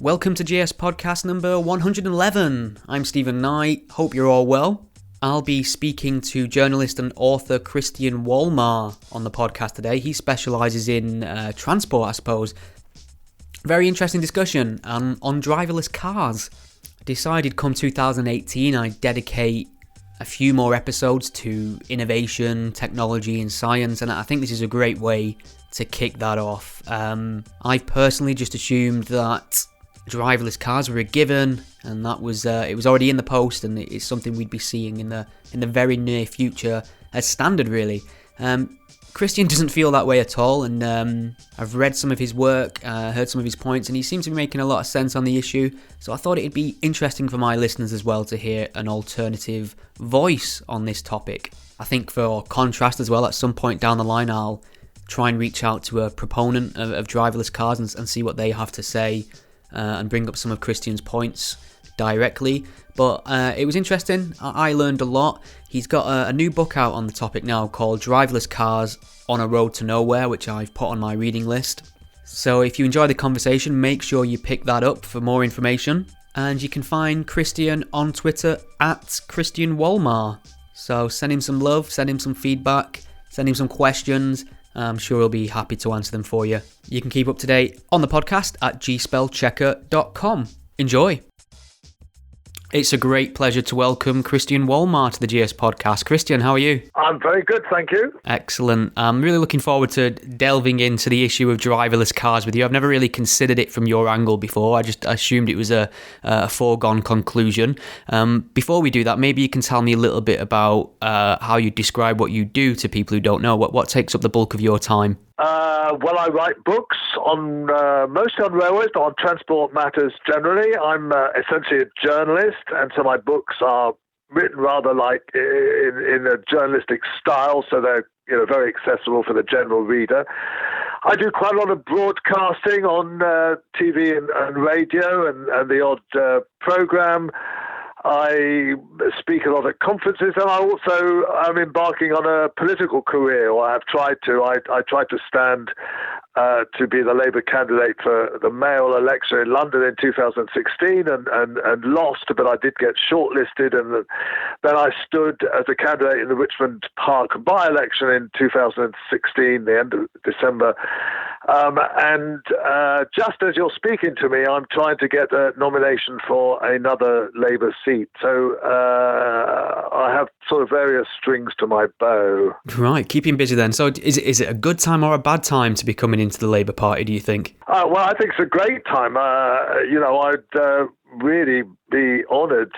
Welcome to GS Podcast number 111. I'm Stephen Knight. Hope you're all well. I'll be speaking to journalist and author Christian Wolmar on the podcast today. He specialises in transport, I suppose. Very interesting discussion on driverless cars. I decided come 2018 I'd dedicate a few more episodes to innovation, technology and science, and I think this is a great way to kick that off. I personally just assumed that driverless cars were a given, and that was it was already in the post, and it's something we'd be seeing in the very near future as standard, really. Christian doesn't feel that way at all, and I've read some of his work, heard some of his points, and he seems to be making a lot of sense on the issue. So I thought it'd be interesting for my listeners as well to hear an alternative voice on this topic. I think for contrast as well, at some point down the line, I'll try and reach out to a proponent of driverless cars and see what they have to say. And bring up some of Christian's points directly. But it was interesting. I learned a lot. He's got a new book out on the topic now called Driverless Cars, On a Road to Nowhere, which I've put on my reading list. So if you enjoy the conversation, make sure you pick that up for more information. And you can find Christian on Twitter at Christian Wolmar. So send him some love, send him some feedback, send him some questions. I'm sure he'll be happy to answer them for you. You can keep up to date on the podcast at gspellchecker.com. Enjoy. It's a great pleasure to welcome Christian Wolmar to the GS Podcast. Christian, how are you? I'm very good, thank you. Excellent. I'm really looking forward to delving into the issue of driverless cars with you. I've never really considered it from your angle before. I just assumed it was a foregone conclusion. Before we do that, maybe you can tell me a little bit about how you describe what you do to people who don't know. What takes up the bulk of your time? Well, I write books on mostly on railways, but on transport matters generally. I'm essentially a journalist, and so my books are written rather like in a journalistic style, so they're very accessible for the general reader. I do quite a lot of broadcasting on TV and radio and the odd program. I speak a lot at conferences, and I also am embarking on a political career, or I have tried to. I tried to stand to be the Labour candidate for the mayoral election in London in 2016 and lost, but I did get shortlisted, and then I stood as a candidate in the Richmond Park by-election in 2016, the end of December. And just as you're speaking to me, I'm trying to get a nomination for another Labour seat. So I have sort of various strings to my bow. Right, keeping busy then. So is it a good time or a bad time to be coming into the Labour Party, do you think? Well, I think it's a great time. I'd really be honoured,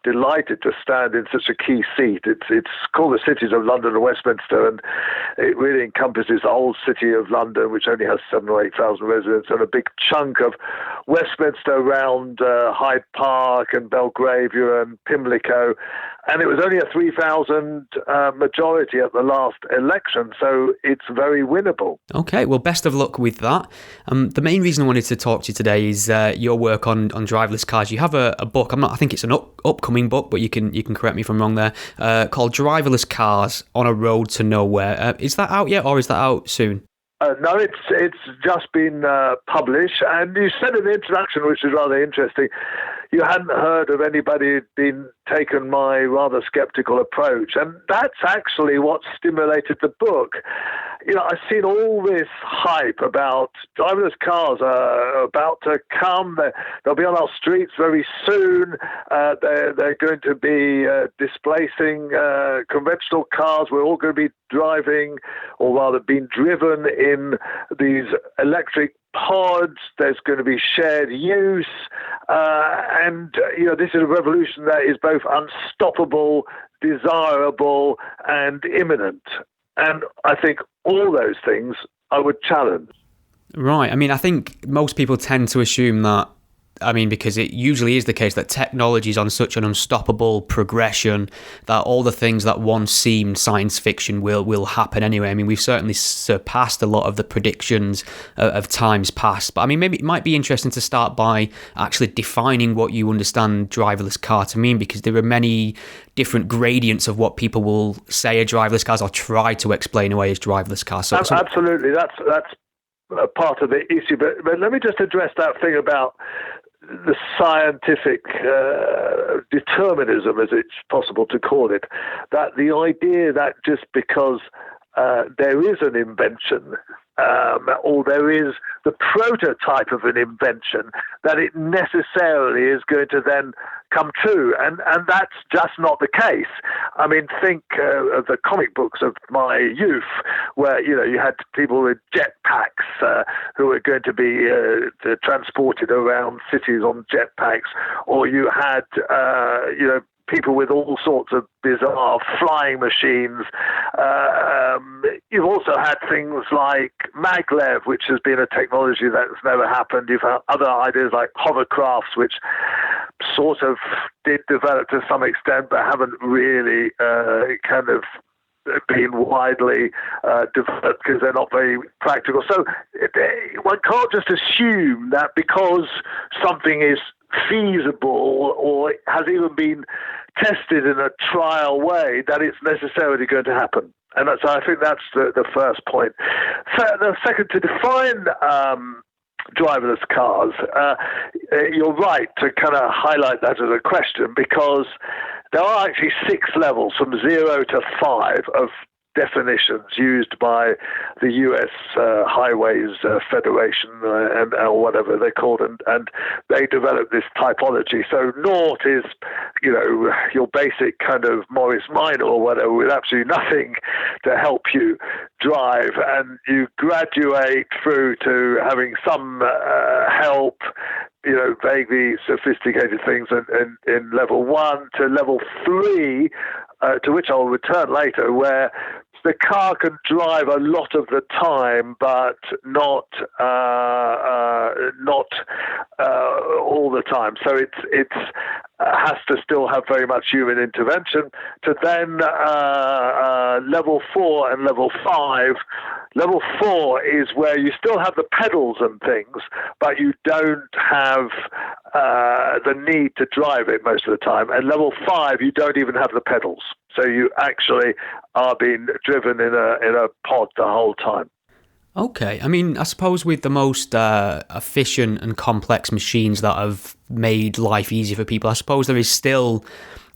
delighted to stand in such a key seat. It's called the cities of London and Westminster, and it really encompasses the whole city of London, which only has 7,000 or 8,000 residents, and a big chunk of Westminster around Hyde Park and Belgravia and Pimlico. And it was only a 3,000 majority at the last election, so it's very winnable. Okay, well, best of luck with that. The main reason I wanted to talk to you today is your work on driverless cars. You have a book. I think it's an upcoming book, but you can correct me if I'm wrong there. Called Driverless Cars, On a Road to Nowhere. Is that out yet, or is that out soon? No, it's just been published, and you said in the introduction, which is rather interesting, you hadn't heard of anybody who'd been taken my rather sceptical approach, and that's actually what stimulated the book. I've seen all this hype about driverless cars are about to come. They'll be on our streets very soon. They're going to be displacing conventional cars. We're all going to be driving, or rather being driven in these electric pods. There's going to be shared use. And this is a revolution that is both unstoppable, desirable, and imminent. And I think all those things I would challenge. Right. I think most people tend to assume that, because it usually is the case that technology is on such an unstoppable progression that all the things that once seemed science fiction will happen anyway. We've certainly surpassed a lot of the predictions of times past. But maybe it might be interesting to start by actually defining what you understand driverless car to mean, because there are many different gradients of what people will say a driverless car is or try to explain away as driverless car. Absolutely. That's part of the issue. But let me just address that thing about the scientific determinism, as it's possible to call it, that the idea that just because there is an invention or there is the prototype of an invention, that it necessarily is going to then come true. And that's just not the case. I mean, think of the comic books of my youth, where, you had people with jetpacks who were going to be transported around cities on jetpacks, or you had, people with all sorts of bizarre flying machines. You've also had things like maglev, which has been a technology that's never happened. You've had other ideas like hovercrafts, which sort of did develop to some extent, but haven't really kind of been widely developed because they're not very practical. So one can't just assume that because something is feasible or has even been tested in a trial way that it's necessarily going to happen. And so I think that's the first point. The second, to define driverless cars, you're right to kind of highlight that as a question, because there are actually 6 levels from 0 to 5 of definitions used by the U.S. Highways Federation or whatever they're called, and they developed this typology. So naught is, your basic kind of Morris Minor or whatever, with absolutely nothing to help you drive, and you graduate through to having some help, vaguely sophisticated things in level 1 to level 3, to which I'll return later, where the car can drive a lot of the time, but not all the time. So it has to still have very much human intervention. To then level 4 and level 5. Level 4 is where you still have the pedals and things, but you don't have the need to drive it most of the time. And level 5, you don't even have the pedals. So you actually are being driven in a pod the whole time. Okay. I mean, I suppose with the most efficient and complex machines that have made life easier for people, I suppose there is still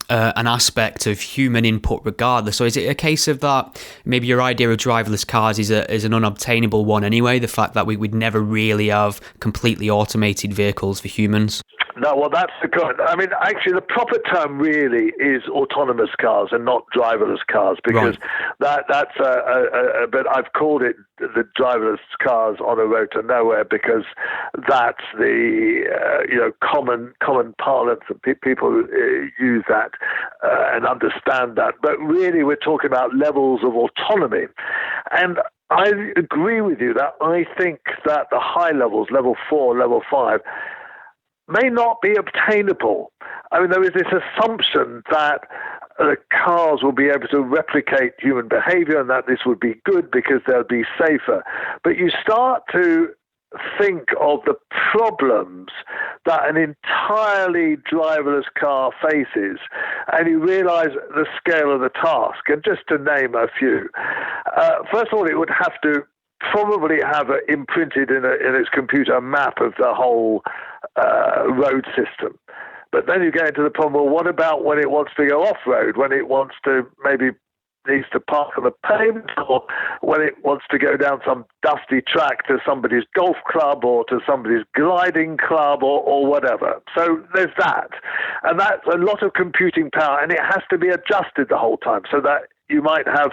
an aspect of human input regardless. So is it a case of that maybe your idea of driverless cars is an unobtainable one anyway, the fact that we'd never really have completely automated vehicles for humans? No, well, that's the good. I mean, actually, the proper term really is autonomous cars and not driverless cars, because that's but I've called it the driverless cars on a road to nowhere because that's the common parlance, and people use that and understand that. But really, we're talking about levels of autonomy, and I agree with you that I think that the high levels, level 4, level 5, may not be obtainable. I mean, there is this assumption that the cars will be able to replicate human behavior and that this would be good because they'll be safer. But you start to think of the problems that an entirely driverless car faces, and you realize the scale of the task. And just to name a few, first of all, it would have to probably have imprinted in its computer a map of the whole road system. But then you get into the problem, well, what about when it wants to go off-road, when it wants to needs to park on the pavement, or when it wants to go down some dusty track to somebody's golf club or to somebody's gliding club or whatever. So there's that. And that's a lot of computing power, and it has to be adjusted the whole time so that you might have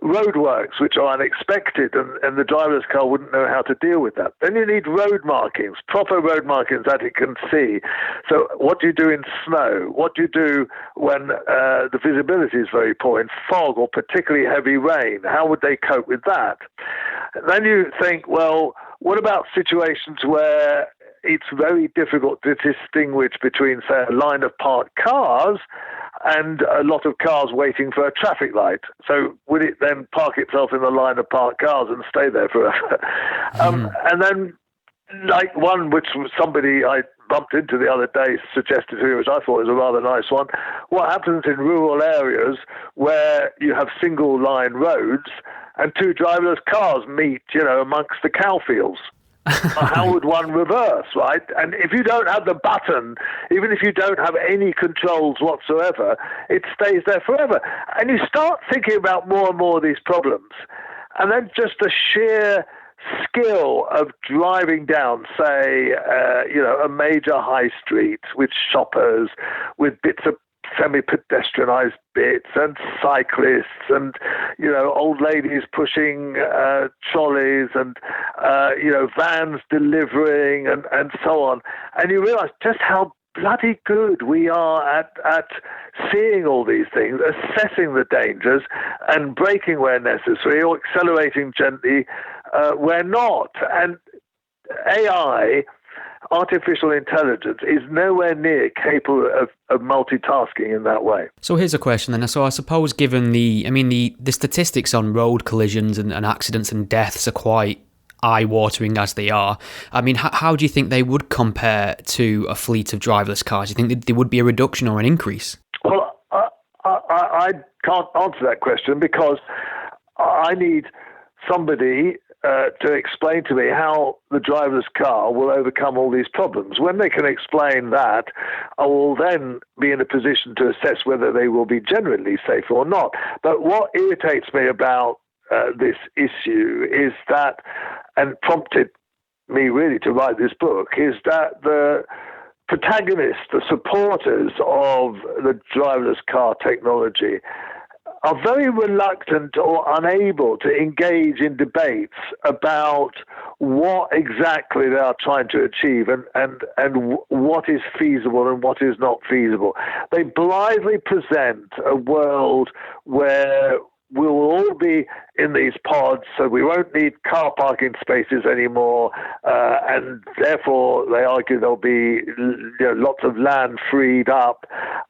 roadworks which are unexpected, and the driverless car wouldn't know how to deal with that. Then you need road markings, proper road markings that it can see. So what do you do in snow? What do you do when the visibility is very poor, in fog or particularly heavy rain? How would they cope with that? Then you think, well, what about situations where it's very difficult to distinguish between, say, a line of parked cars and a lot of cars waiting for a traffic light? So would it then park itself in the line of parked cars and stay there forever? And then, like one which somebody I bumped into the other day suggested to me, which I thought was a rather nice one, what happens in rural areas where you have single line roads and two driverless cars meet, amongst the cow fields. How would one reverse, right? And if you don't have the button, even if you don't have any controls whatsoever, it stays there forever. And you start thinking about more and more of these problems. And then just the sheer skill of driving down, say, a major high street with shoppers, with bits of semi-pedestrianized bits and cyclists and, old ladies pushing trolleys and, vans delivering and so on. And you realize just how bloody good we are at seeing all these things, assessing the dangers and braking where necessary or accelerating gently where not. And AI, artificial intelligence, is nowhere near capable of multitasking in that way. So here's a question then. So I suppose given the statistics on road collisions and accidents and deaths are quite eye-watering as they are. I mean, how do you think they would compare to a fleet of driverless cars? Do you think that there would be a reduction or an increase? Well, I can't answer that question because I need somebody to explain to me how the driverless car will overcome all these problems. When they can explain that, I will then be in a position to assess whether they will be genuinely safe or not. But what irritates me about this issue is that, and prompted me really to write this book, is that the protagonists, the supporters of the driverless car technology, are very reluctant or unable to engage in debates about what exactly they are trying to achieve and what is feasible and what is not feasible. They blithely present a world where we will all be in these pods, so we won't need car parking spaces anymore, and therefore they argue there'll be lots of land freed up,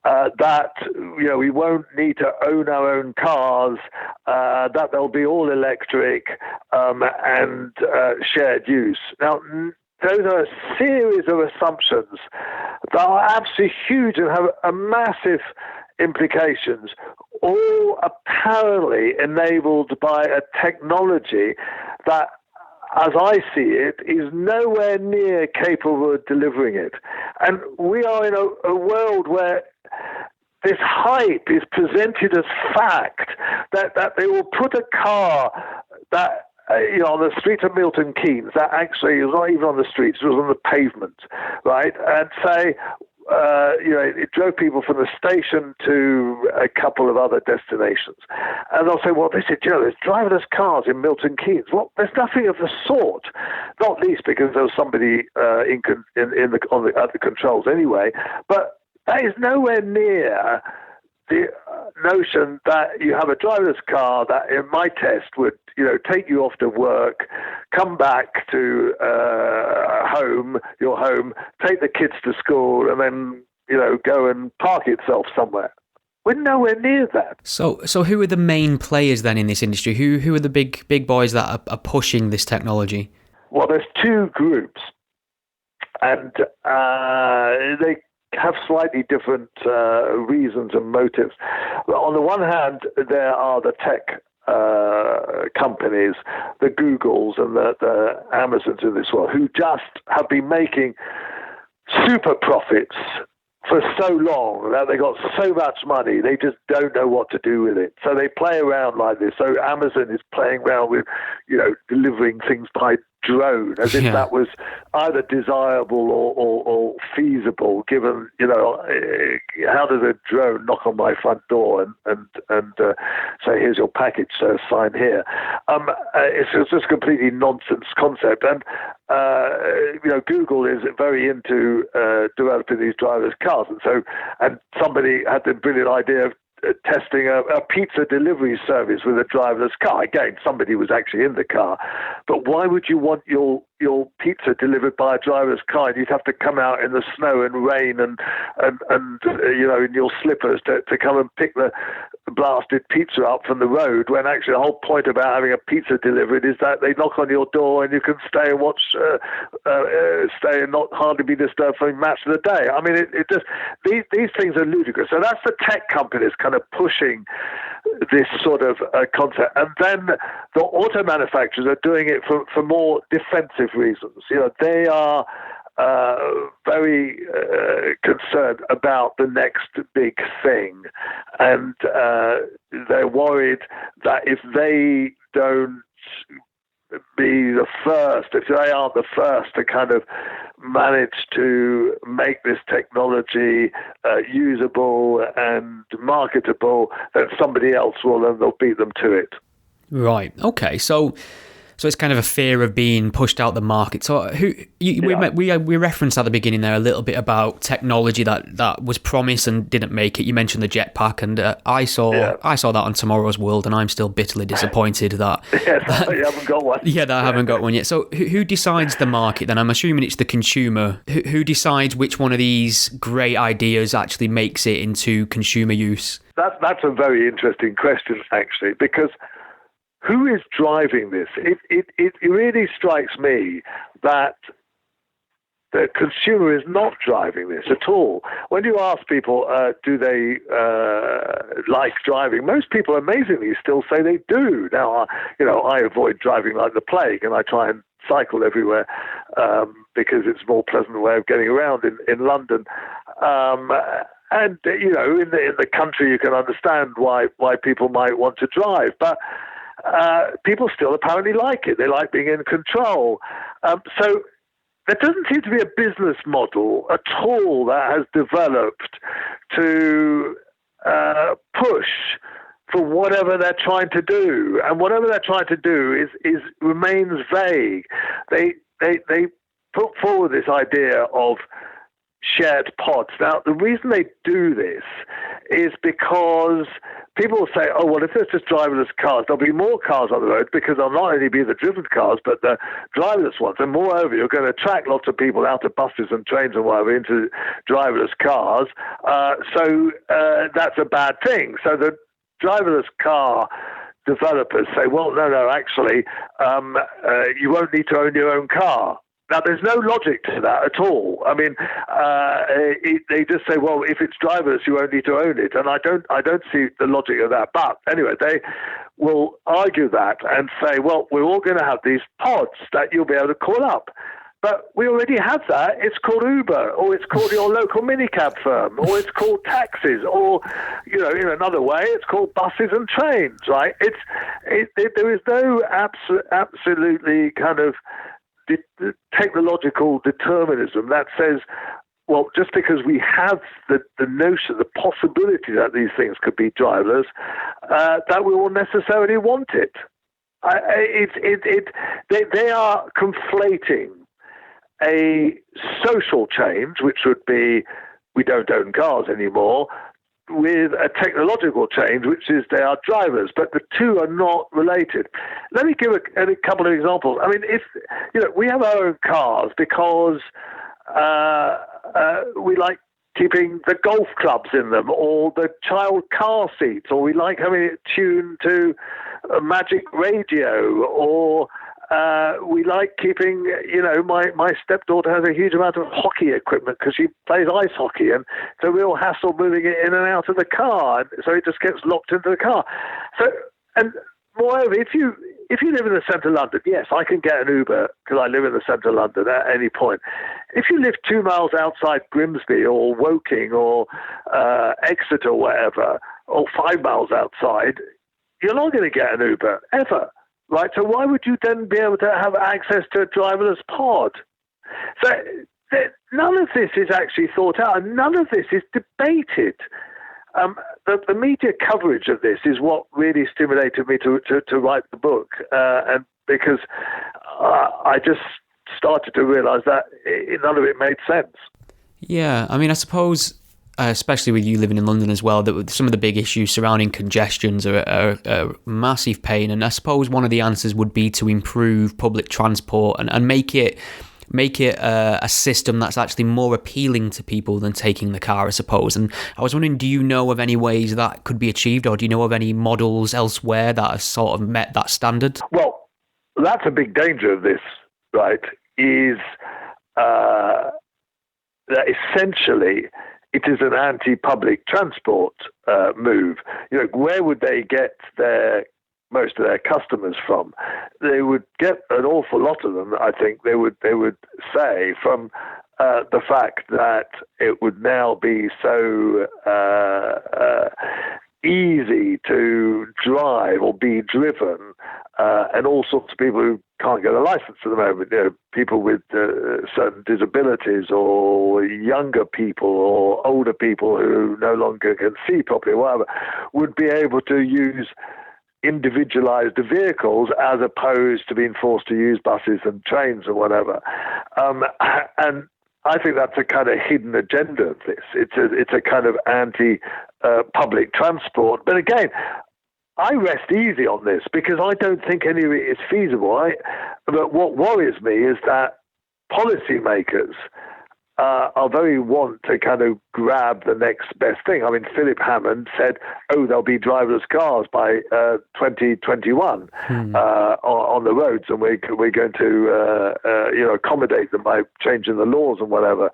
that we won't need to own our own cars, that they'll be all electric and shared use. Now, those are a series of assumptions that are absolutely huge and have a massive implications, all apparently enabled by a technology that, as I see it, is nowhere near capable of delivering it. And we are in a world where this hype is presented as fact, that they will put a car that on the streets of Milton Keynes, that actually was not even on the streets, it was on the pavement, right? And say, it drove people from the station to a couple of other destinations. And they'll say, well, there's driverless cars in Milton Keynes. Well, there's nothing of the sort, not least because there was somebody at the controls anyway. But that is nowhere near the notion that you have a driverless car that, in my test, would take you off to work, come back to your home, take the kids to school, and then go and park itself somewhere. We're nowhere near that. So who are the main players then in this industry? Who are the big boys that are pushing this technology? Well, there's two groups, and they have slightly different reasons and motives. On the one hand, there are the tech companies, the Googles and the Amazons of this world, who just have been making super profits for so long that they got so much money, they just don't know what to do with it. So they play around like this. So Amazon is playing around with, delivering things by drone, as if that was either desirable or feasible, given, how does a drone knock on my front door and say, here's your package, sir, sign here. It's just a completely nonsense concept. And, Google is very into developing these driverless cars. And somebody had the brilliant idea of testing a pizza delivery service with a driverless car. Again, somebody was actually in the car. But why would you want your pizza delivered by a driverless car? You'd have to come out in the snow and rain and in your slippers to come and pick the blasted pizza up from the road, when actually the whole point about having a pizza delivered is that they knock on your door and you can stay and watch, stay and not hardly be disturbed from match of the day. I mean, it just, these things are ludicrous. So that's the tech companies kind of pushing this sort of concept. And then the auto manufacturers are doing it for more defensive reasons. They are very concerned about the next big thing. And they're worried that if they don't be the first, if they aren't the first to kind of manage to make this technology usable and marketable, then somebody else will, and they'll beat them to it. Right. Okay. So it's kind of a fear of being pushed out the market. So we referenced at the beginning there a little bit about technology that was promised and didn't make it. You mentioned the jetpack, and I saw that on Tomorrow's World, and I'm still bitterly disappointed that you haven't got one. Yeah, that I haven't got one yet. So who decides the market then? I'm assuming it's the consumer. Who decides which one of these great ideas actually makes it into consumer use? That's a very interesting question, actually, because who is driving this? It really strikes me that the consumer is not driving this at all. When you ask people, do they like driving, most people amazingly still say they do. Now, I avoid driving like the plague, and I try and cycle everywhere because it's a more pleasant way of getting around in London. And in the country, you can understand why people might want to drive, but people still apparently like it. They like being in control. So there doesn't seem to be a business model at all that has developed to push for whatever they're trying to do. And whatever they're trying to do is remains vague. They put forward this idea of shared pods. Now, the reason they do this is because people will say, oh, well, if there's just driverless cars, there'll be more cars on the road because there'll not only be the driven cars, but the driverless ones. And moreover, you're going to attract lots of people out of buses and trains and whatever into driverless cars. So that's a bad thing. So the driverless car developers say, well, no, actually, you won't need to own your own car. Now, there's no logic to that at all. I mean, they just say, well, if it's driverless, you won't need to own it. And I don't see the logic of that. But anyway, they will argue that and say, well, we're all going to have these pods that you'll be able to call up. But we already have that. It's called Uber, or it's called your local minicab firm, or it's called taxis, or, in another way, it's called buses and trains, right? There is no absolutely kind of technological determinism that says, well, just because we have the notion, the possibility that these things could be driverless, that we will necessarily want it. They are conflating a social change, which would be we don't own cars anymore, with a technological change, which is they are drivers, but the two are not related. Let me give a couple of examples. I mean, if we have our own cars because we like keeping the golf clubs in them, or the child car seats, or we like having it tuned to a magic radio, or we like keeping, my stepdaughter has a huge amount of hockey equipment because she plays ice hockey, and it's a real hassle moving it in and out of the car, so it just gets locked into the car. So, and moreover, if you live in the centre of London, yes, I can get an Uber because I live in the centre of London at any point. If you live 2 miles outside Grimsby or Woking or Exeter or whatever, or 5 miles outside, you're not going to get an Uber, ever. Right, so why would you then be able to have access to a driverless pod? So none of this is actually thought out, and none of this is debated. The media coverage of this is what really stimulated me to write the book, and because I just started to realise that none of it made sense. Yeah, I mean, I suppose, especially with you living in London as well, that some of the big issues surrounding congestions are a massive pain. And I suppose one of the answers would be to improve public transport and make it a system that's actually more appealing to people than taking the car, I suppose. And I was wondering, do you know of any ways that could be achieved, or do you know of any models elsewhere that have sort of met that standard? Well, that's a big danger of this, right, is that essentially it is an anti-public transport move. Where would they get most of their customers from? They would get an awful lot of them, I think, they would say, from the fact that it would now be so easy to drive or be driven, and all sorts of people who can't get a license at the moment, people with certain disabilities, or younger people, or older people who no longer can see properly, whatever, would be able to use individualized vehicles as opposed to being forced to use buses and trains or whatever. And I think that's a kind of hidden agenda of this. It's a kind of anti-public transport. But again, I rest easy on this because I don't think any of it is feasible. But what worries me is that policymakers are very want to kind of grab the next best thing. I mean, Philip Hammond said, there'll be driverless cars by 2021 on the roads, and we're going to accommodate them by changing the laws and whatever.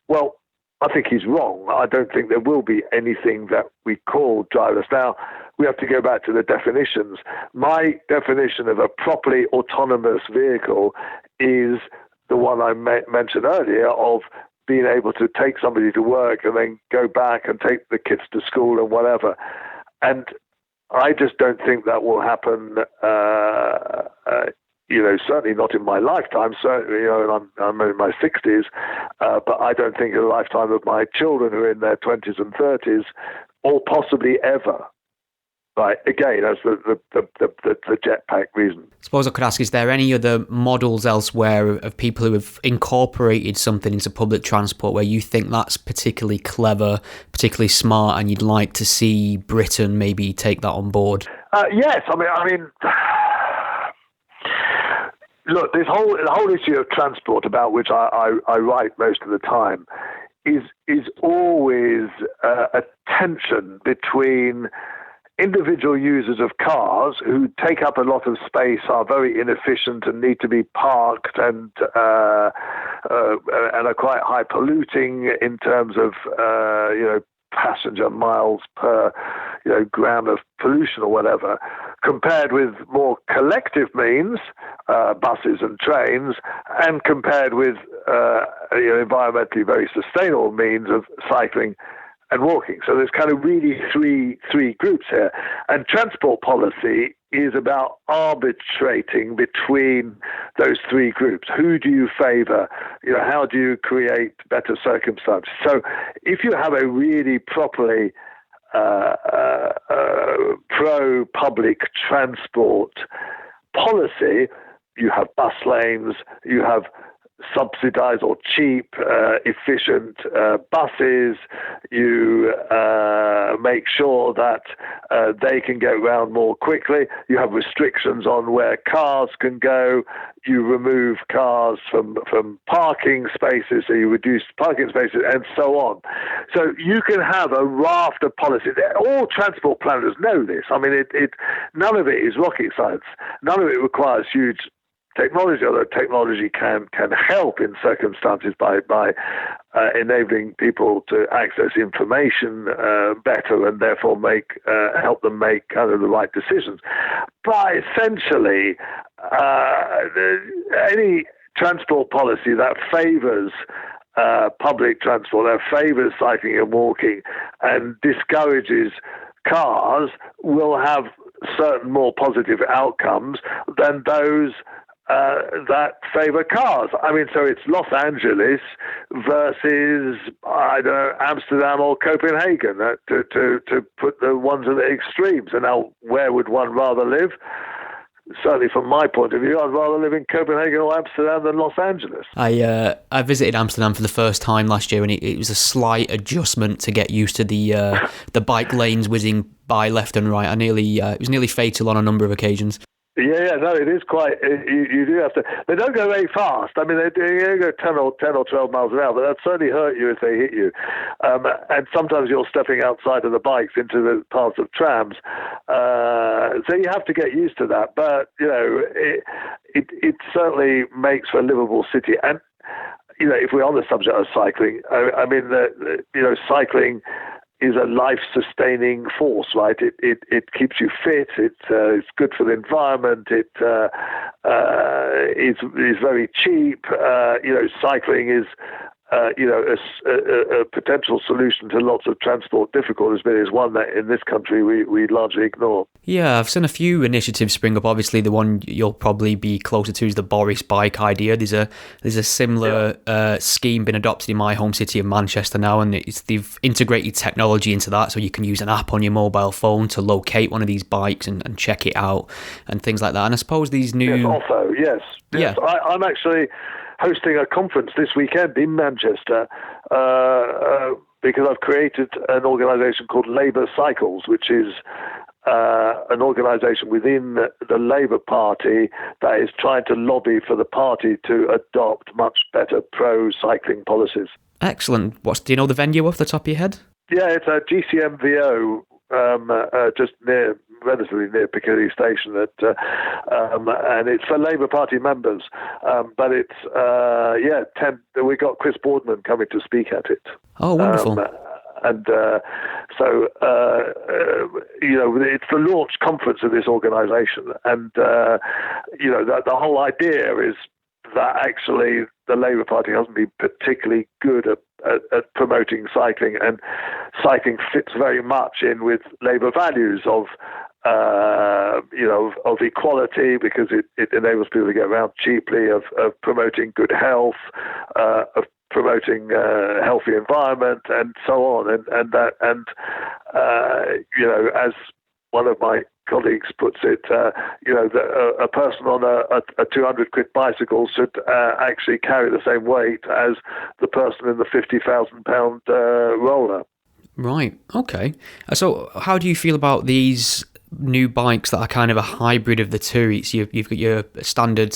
Well, I think he's wrong. I don't think there will be anything that we call driverless. Now, we have to go back to the definitions. My definition of a properly autonomous vehicle is the one I mentioned earlier, of being able to take somebody to work and then go back and take the kids to school and whatever. And I just don't think that will happen, certainly not in my lifetime. Certainly, and I'm in my 60s, but I don't think in the lifetime of my children who are in their 20s and 30s, or possibly ever. Right, again, that's the jetpack reason. I suppose I could ask, is there any other models elsewhere of people who have incorporated something into public transport where you think that's particularly clever, particularly smart, and you'd like to see Britain maybe take that on board? Yes, I mean, look, the whole issue of transport, about which I write most of the time, is always a tension between individual users of cars who take up a lot of space, are very inefficient and need to be parked, and are quite high polluting in terms of passenger miles per gram of pollution or whatever, compared with more collective means, buses and trains, and compared with environmentally very sustainable means of cycling and walking. So there's kind of really three groups here. And transport policy is about arbitrating between those three groups. Who do you favor? How do you create better circumstances? So if you have a really properly pro-public transport policy, you have bus lanes, you have subsidized or cheap, efficient buses, you make sure that they can get around more quickly, you have restrictions on where cars can go, you remove cars from parking spaces, so you reduce parking spaces, and so on. So you can have a raft of policies. All transport planners know this. I mean, none of it is rocket science. None of it requires huge technology, although technology can help in circumstances by enabling people to access information better, and therefore help them make kind of the right decisions. But essentially, any transport policy that favors public transport, that favors cycling and walking, and discourages cars, will have certain more positive outcomes than those that favor cars. I mean, so it's Los Angeles versus, I don't know, Amsterdam or Copenhagen, to put the ones at the extremes. And now, where would one rather live? Certainly from my point of view, I'd rather live in Copenhagen or Amsterdam than Los Angeles. I visited Amsterdam for the first time last year, and it was a slight adjustment to get used to the bike lanes whizzing by left and right. It was nearly fatal on a number of occasions. Yeah, no, it is quite. You do have to. They don't go very fast. I mean, they go 10 or 12 miles an hour, but that certainly hurt you if they hit you. And sometimes you're stepping outside of the bikes into the paths of trams, so you have to get used to that. But it certainly makes for a livable city. And if we're on the subject of cycling, I mean, cycling is a life-sustaining force, right? It keeps you fit. It's good for the environment. It is very cheap. Cycling is a potential solution to lots of transport difficulties, but is one that in this country we largely ignore. Yeah, I've seen a few initiatives spring up. Obviously, the one you'll probably be closer to is the Boris bike idea. There's a similar scheme been adopted in my home city of Manchester now, and they've integrated technology into that, so you can use an app on your mobile phone to locate one of these bikes and check it out and things like that. And I suppose these new... Yes, also, yes. Yeah. I'm actually hosting a conference this weekend in Manchester because I've created an organisation called Labour Cycles, which is an organisation within the Labour Party that is trying to lobby for the party to adopt much better pro-cycling policies. Excellent. Do you know the venue off the top of your head? Yeah, it's a GCMVO, just relatively near Piccadilly Station, and it's for Labour Party members. But it's we got Chris Boardman coming to speak at it. Oh, wonderful. It's the launch conference of this organisation, and the whole idea is that actually the Labour Party hasn't been particularly good at promoting cycling, and cycling fits very much in with Labour values of equality, because it enables people to get around cheaply, of promoting good health, of promoting a healthy environment, and so on, as one of my colleagues puts it, a person on a 200 quid bicycle should actually carry the same weight as the person in the £50,000 roller. Right. Okay. So, how do you feel about these new bikes that are kind of a hybrid of the two? You've got your standard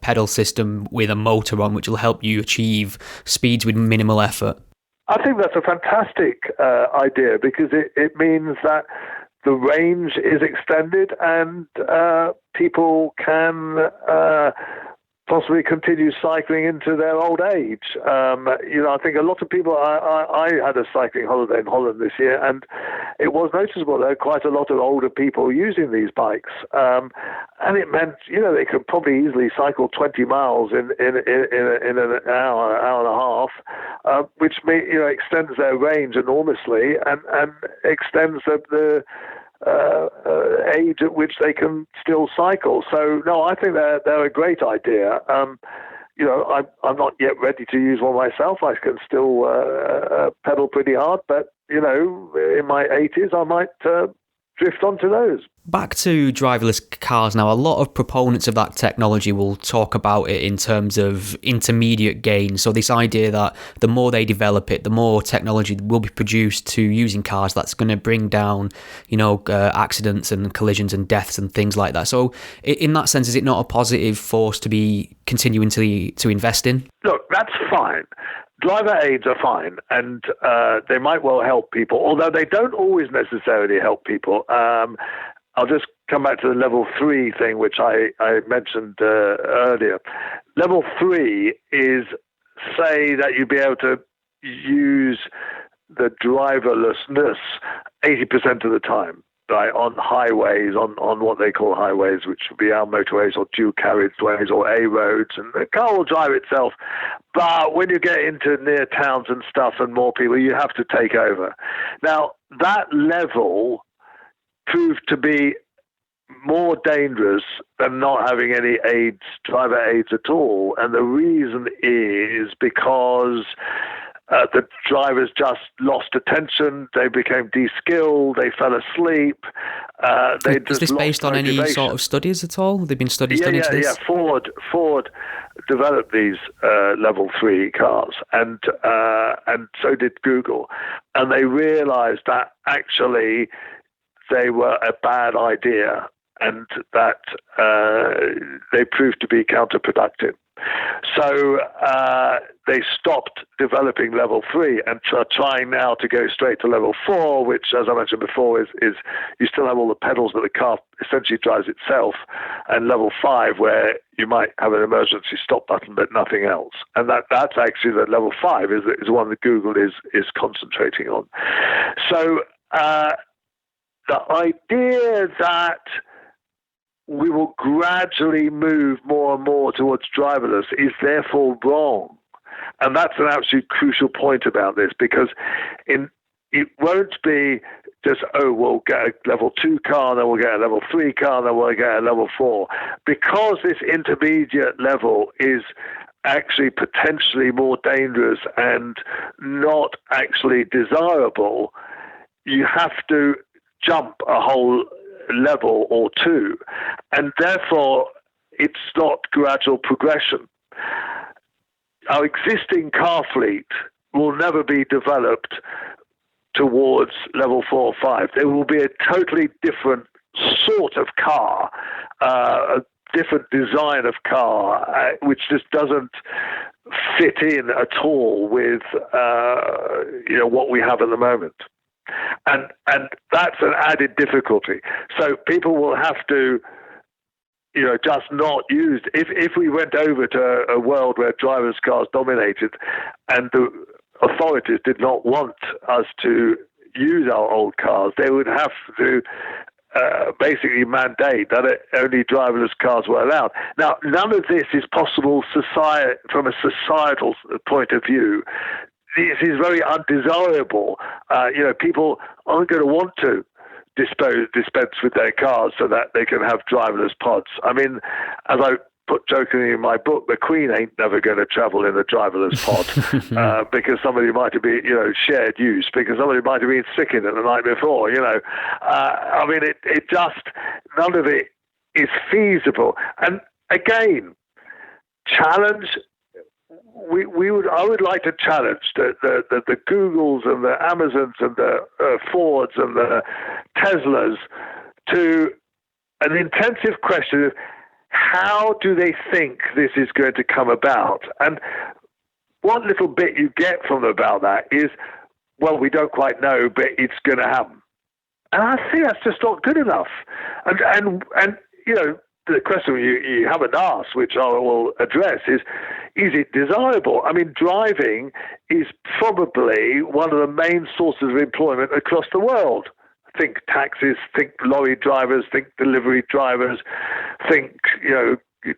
pedal system with a motor on, which will help you achieve speeds with minimal effort. I think that's a fantastic idea, because it means that the range is extended and people can possibly continue cycling into their old age. I think a lot of people, I had a cycling holiday in Holland this year, and it was noticeable there were quite a lot of older people using these bikes. And it meant, they could probably easily cycle 20 miles in an hour and a half, which extends their range enormously and extends the age at which they can still cycle. So no, I think they're a great idea. I'm not yet ready to use one myself. I can still pedal pretty hard, but in my 80s I might drift onto those. Back to driverless cars now. A lot of proponents of that technology will talk about it in terms of intermediate gain. So this idea that the more they develop it, the more technology will be produced to using cars that's going to bring down, accidents and collisions and deaths and things like that. So in that sense, is it not a positive force to be continuing to invest in? Look, that's fine. Driver aids are fine, and they might well help people, although they don't always necessarily help people. I'll just come back to the level 3 thing, which I mentioned earlier. Level 3 is, say that you'd be able to use the driverlessness 80% of the time, right, on highways, on what they call highways, which would be our motorways or dual carriageways or A roads, and the car will drive itself. But when you get into near towns and stuff and more people, you have to take over. Now, that level proved to be more dangerous than not having any driver aids at all. And the reason is because the drivers just lost attention, they became de-skilled, they fell asleep. Is this based on any sort of studies at all? Have there been studies done into this? Yeah. Ford developed these level 3 cars, and so did Google. And they realized that actually they were a bad idea, and that they proved to be counterproductive. So they stopped developing level 3 and are trying now to go straight to level 4, which, as I mentioned before, is you still have all the pedals, but the car essentially drives itself, and level 5 where you might have an emergency stop button but nothing else. And that's actually the level 5 is the one that Google is concentrating on. So the idea that we will gradually move more and more towards driverless is therefore wrong. And that's an absolute crucial point about this, because it won't be just, we'll get a level 2 car, then we'll get a level 3 car, then we'll get a level 4. Because this intermediate level is actually potentially more dangerous and not actually desirable, you have to jump a whole level or two, and therefore it's not gradual progression. Our existing car fleet will never be developed towards level 4 or 5. There will be a totally different sort of car, a different design of car, which just doesn't fit in at all with what we have at the moment. And that's an added difficulty. So people will have to, just not use. If we went over to a world where driverless cars dominated, and the authorities did not want us to use our old cars, they would have to basically mandate that only driverless cars were allowed. Now, none of this is possible from a societal point of view. This is very undesirable. People aren't going to want to dispense with their cars so that they can have driverless pods. I mean, as I put jokingly in my book, the Queen ain't never going to travel in a driverless pod because somebody might have been, shared use, because somebody might have been sick in it the night before. I mean, it just, none of it is feasible. And again, challenge. I would like to challenge the Googles and the Amazons and the Fords and the Teslas to an intensive question of how do they think this is going to come about? And one little bit you get from them about that is, well, we don't quite know, but it's going to happen. And I think that's just not good enough. And the question you haven't asked, which I will address, is it desirable? I mean, driving is probably one of the main sources of employment across the world. Think taxis, think lorry drivers, think delivery drivers, think,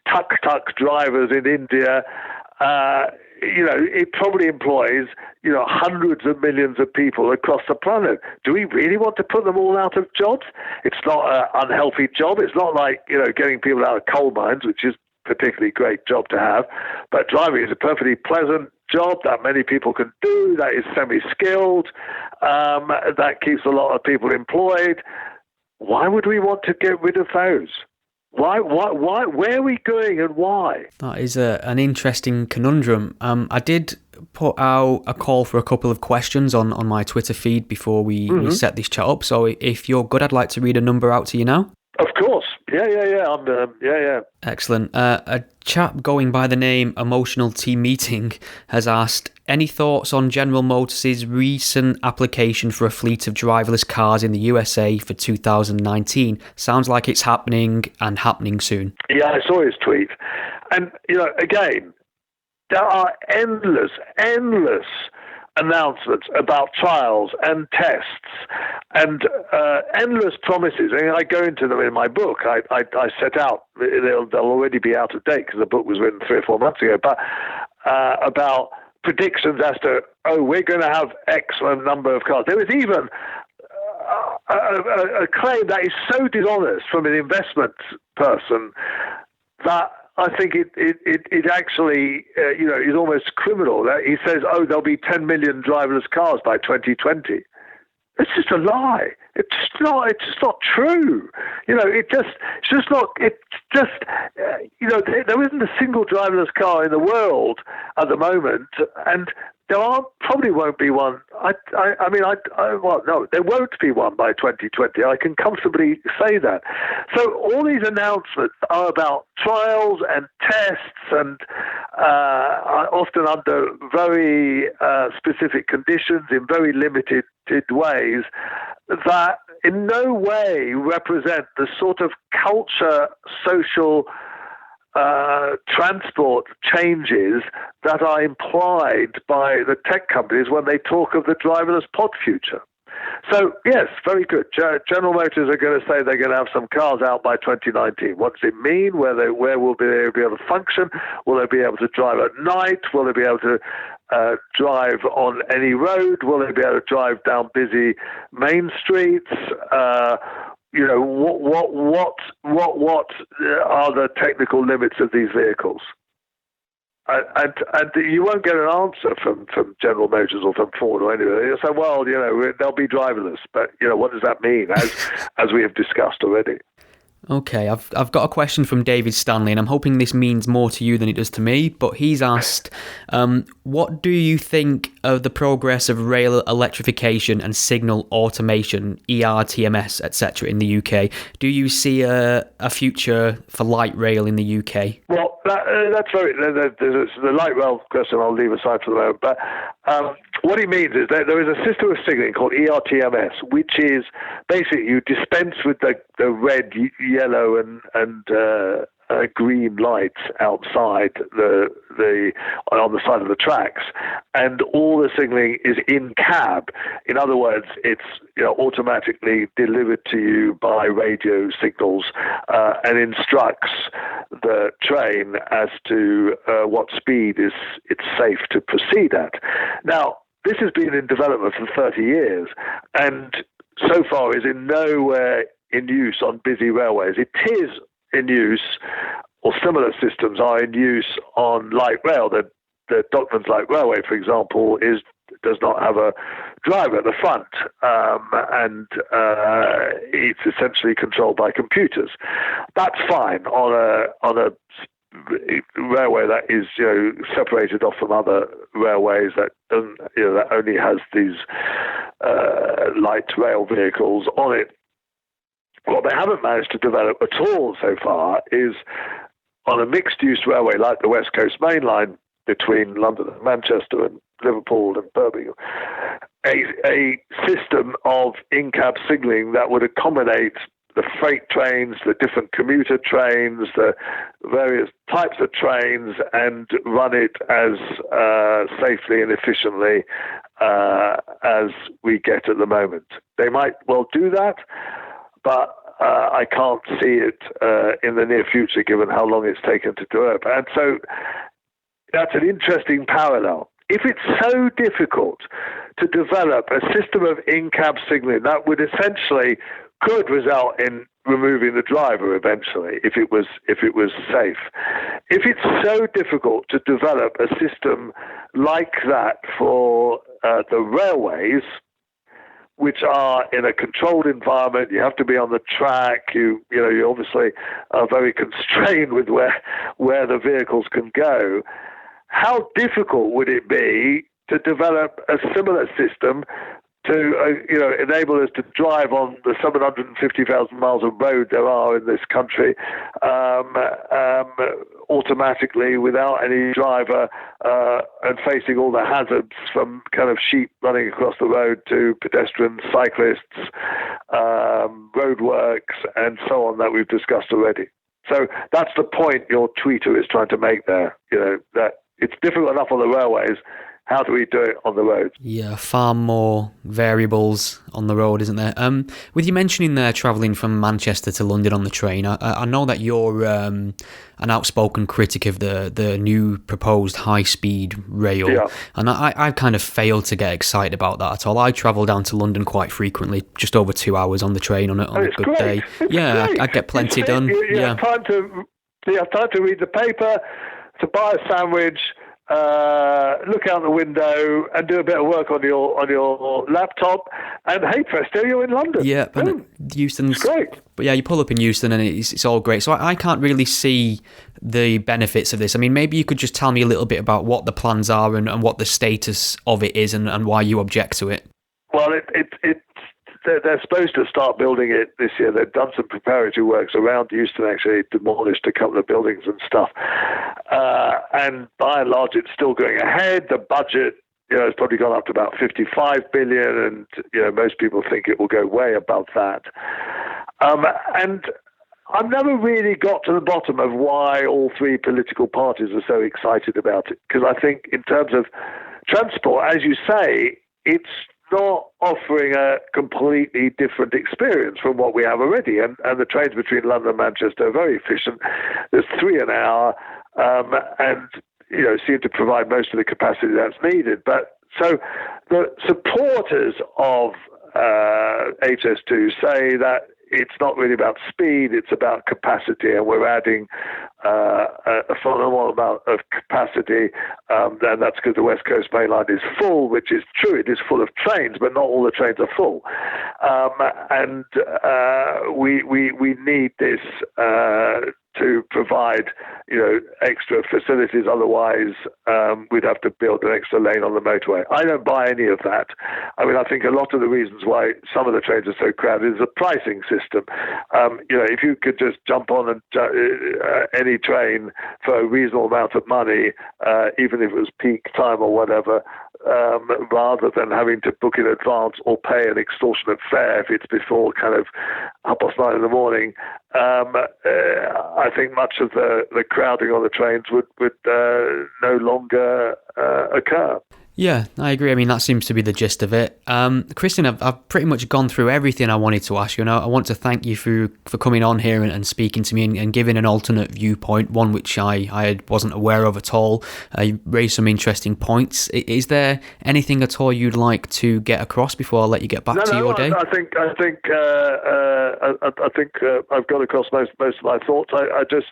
tuk-tuk drivers in India. It probably employs, hundreds of millions of people across the planet. Do we really want to put them all out of jobs? It's not an unhealthy job. It's not like, getting people out of coal mines, which is a particularly great job to have. But driving is a perfectly pleasant job that many people can do, that is semi-skilled, that keeps a lot of people employed. Why would we want to get rid of those? Why? Where are we going and why? That is an interesting conundrum. I did put out a call for a couple of questions on my Twitter feed before we set this chat up. So if you're good, I'd like to read a number out to you now. Of course. Yeah. Excellent. A chap going by the name Emotional Team Meeting has asked, any thoughts on General Motors' recent application for a fleet of driverless cars in the USA for 2019? Sounds like it's happening and happening soon. Yeah, I saw his tweet. And, again, there are endless announcements about trials and tests and endless promises. I mean, I go into them in my book. I set out, they'll already be out of date because the book was written 3 or 4 months ago, but about predictions as to, we're going to have excellent number of cars. There was even a claim that is so dishonest from an investment person that I think it actually, is almost criminal. He says, there'll be 10 million driverless cars by 2020. It's just a lie. It's just not true. There isn't a single driverless car in the world at the moment, and probably won't be one. There won't be one by 2020. I can comfortably say that. So all these announcements are about trials and tests, and often under very specific conditions in very limited ways, that in no way represent the sort of culture, social, transport changes that are implied by the tech companies when they talk of the driverless pod future. So, yes, very good. General Motors are going to say they're going to have some cars out by 2019. What does it mean? Where will they be able to function? Will they be able to drive at night? Will they be able to drive on any road? Will they be able to drive down busy main streets? What are the technical limits of these vehicles? And you won't get an answer from General Motors or from Ford or anybody. You'll say, well, they'll be driverless, but what does that mean? As we have discussed already. Okay, I've got a question from David Stanley, and I'm hoping this means more to you than it does to me, but he's asked, what do you think of the progress of rail electrification and signal automation, ERTMS, etc. in the UK? Do you see a future for light rail in the UK? Well, that's the light rail question I'll leave aside for the moment, but what he means is that there is a system of signalling called ERTMS, which is basically you dispense with the red, yellow, and green lights outside on the side of the tracks, and all the signalling is in cab. In other words, it's automatically delivered to you by radio signals and instructs the train as to what speed it's safe to proceed at. Now, this has been in development for 30 years, and so far is in nowhere in use on busy railways. It is in use, or similar systems are in use on light rail. The Docklands Light Railway, for example, does not have a driver at the front, and it's essentially controlled by computers. That's fine on a railway that is separated off from other railways that only has these light rail vehicles on it. What they haven't managed to develop at all so far is on a mixed-use railway like the West Coast Main Line between London and Manchester and Liverpool and Birmingham, a system of in-cab signalling that would accommodate the freight trains, the different commuter trains, the various types of trains, and run it as safely and efficiently as we get at the moment. They might well do that, but I can't see it in the near future, given how long it's taken to do it. And so that's an interesting parallel. If it's so difficult to develop a system of in-cab signaling, that would essentially could result in removing the driver eventually, if it was safe. If it's so difficult to develop a system like that for the railways, which are in a controlled environment, you have to be on the track. You obviously are very constrained with where the vehicles can go. How difficult would it be to develop a similar system to enable us to drive on the 750,000 miles of road there are in this country automatically without any driver and facing all the hazards from kind of sheep running across the road to pedestrians, cyclists, roadworks, and so on that we've discussed already. So that's the point your tweeter is trying to make there, that it's difficult enough on the railways. How do we do it on the road? Yeah, far more variables on the road, isn't there? With you mentioning there travelling from Manchester to London on the train, I know that you're an outspoken critic of the new proposed high-speed rail, yeah. And I kind of failed to get excited about that at all. I travel down to London quite frequently, just over 2 hours on the train on a good great. Day. It's yeah, great. I get plenty done. You have time to read the paper, to buy a sandwich, look out the window and do a bit of work on your laptop, and hey presto, you're in London. Yeah, but Euston's great. But yeah, you pull up in Euston and it's all great. So I can't really see the benefits of this. I mean, maybe you could just tell me a little bit about what the plans are and what the status of it is and why you object to it. Well, they're supposed to start building it this year. They've done some preparatory works around Euston, actually demolished a couple of buildings and stuff. And by and large, it's still going ahead. The budget, has probably gone up to about 55 billion, and most people think it will go way above that. And I've never really got to the bottom of why all three political parties are so excited about it. Because I think in terms of transport, as you say, it's not offering a completely different experience from what we have already. And the trains between London and Manchester are very efficient. There's 3 an hour, and seem to provide most of the capacity that's needed. But so the supporters of HS2 say that it's not really about speed, it's about capacity, and we're adding a phenomenal amount of capacity, and that's because the West Coast Main Line is full, which is true. It is full of trains, but not all the trains are full. And we need this to provide, extra facilities. Otherwise, we'd have to build an extra lane on the motorway. I don't buy any of that. I mean, I think a lot of the reasons why some of the trains are so crowded is the pricing system. If you could just jump on any train for a reasonable amount of money, even if it was peak time or whatever, rather than having to book in advance or pay an extortionate fare if it's before kind of 9:30 in the morning, I think much of the crowding on the trains would no longer occur. Yeah, I agree. I mean, that seems to be the gist of it. Christian, I've pretty much gone through everything I wanted to ask you, and I want to thank you for coming on here and speaking to me and giving an alternate viewpoint, one which I wasn't aware of at all. You raised some interesting points. Is there anything at all you'd like to get across before I let you get back to your day? I think I've got across most of my thoughts. I just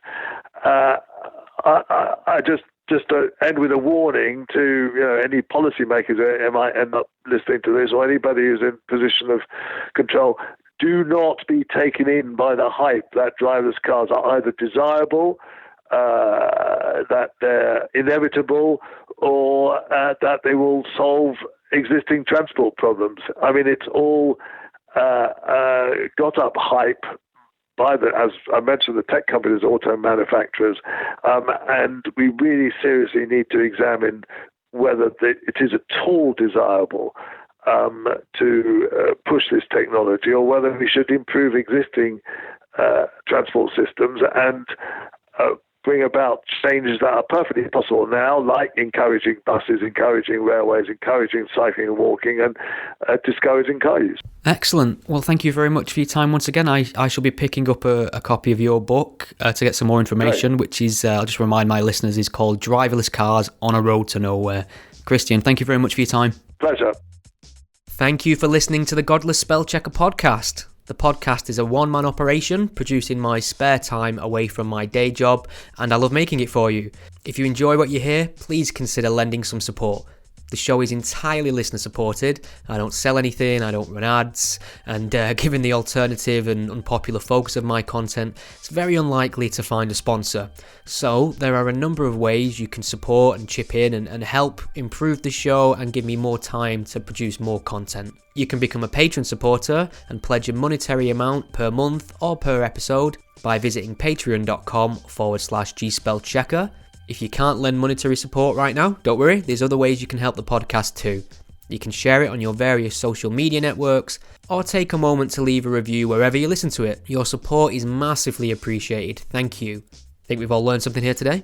end with a warning to any policymakers who might end up listening to this, or anybody who's in position of control. Do not be taken in by the hype that driverless cars are either desirable, that they're inevitable, or that they will solve existing transport problems. I mean, it's all got up hype by as I mentioned, the tech companies, auto manufacturers, and we really seriously need to examine whether it is at all desirable to push this technology, or whether we should improve existing transport systems and bring about changes that are perfectly possible now, like encouraging buses, encouraging railways, encouraging cycling and walking, and discouraging car use. Excellent. Well, thank you very much for your time once again. I shall be picking up a copy of your book to get some more information, Great. Which is, I'll just remind my listeners, is called Driverless Cars on a Road to Nowhere. Christian, thank you very much for your time. Pleasure. Thank you for listening to the Godless Spellchecker podcast. The podcast is a one-man operation, produced in my spare time away from my day job, and I love making it for you. If you enjoy what you hear, please consider lending some support. The show is entirely listener-supported. I don't sell anything, I don't run ads, and given the alternative and unpopular focus of my content, it's very unlikely to find a sponsor. So there are a number of ways you can support and chip in and help improve the show and give me more time to produce more content. You can become a patron supporter and pledge a monetary amount per month or per episode by visiting patreon.com/gspellchecker. If you can't lend monetary support right now, don't worry, there's other ways you can help the podcast too. You can share it on your various social media networks, or take a moment to leave a review wherever you listen to it. Your support is massively appreciated. Thank you. Think we've all learned something here today?